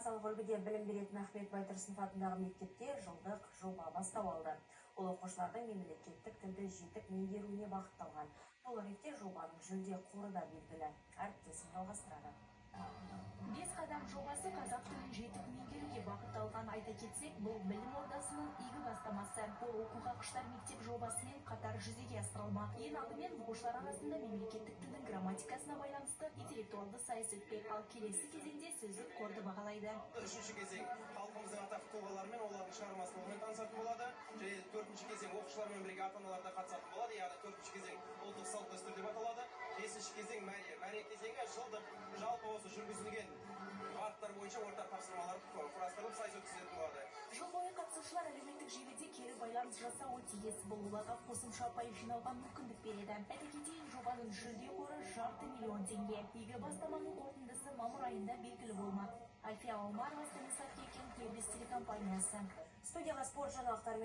Вокзал үлгіде білім беретін Ахмет Байтұрсынов атындағы мектепте жылдық жоба бастау алды. Ол оқушылардың мемлекеттік тілді жетік меңгеруіне бағытталған. Бұл ретте жобаның жүлде қоры да белгілі. Әріптесім жалғастырады. 5 қадам жобасы қазақ тілін жетік меңгеруге бағытталған. Айта кетсек, бұл білім ордасының игі бастамасы. Бұл оқуға құштар мектеп жобасымен қатар жүзеге асырылмақ. Ең алдымен оқушылар арасында мемлекеттік тілдің грамматикасына байланысты интеллектуалды сайыс өтпек, ал келесі кезеңде сөздік қорды бағалайды. Үшінші кезең халқымыздың атақты тұлғаларымен олардың шығармашылығымен танысатын болады. Және төртінші кезең оқушылармен бірге ата-аналар да қатысатын болады. Яғни төртінші кезең ұлттық салт-дәстүр деп аталады. Бесінші кезең мәре кезеңі жылдық жалпы осы жүргізілген бағыттар бойынша ортақ тапсырмалар құрастырылып сайыс өткізілетін болады. Жыл бойы қатысушылар әлеуметтік желіде кері байланыс жасауы тиіс. Бұл оларға қосымша ұпай жинауға мүмкіндік береді. Айта кетейін, жобаның жүлде қоры жарты миллион теңге. Игі бастаманың қорытындысы мамыр айында белгілі болмақ. Альфия Омарова, Станислав Кекин, Телебес телекомпаниясы. Студияға спорт жаңалықтарымен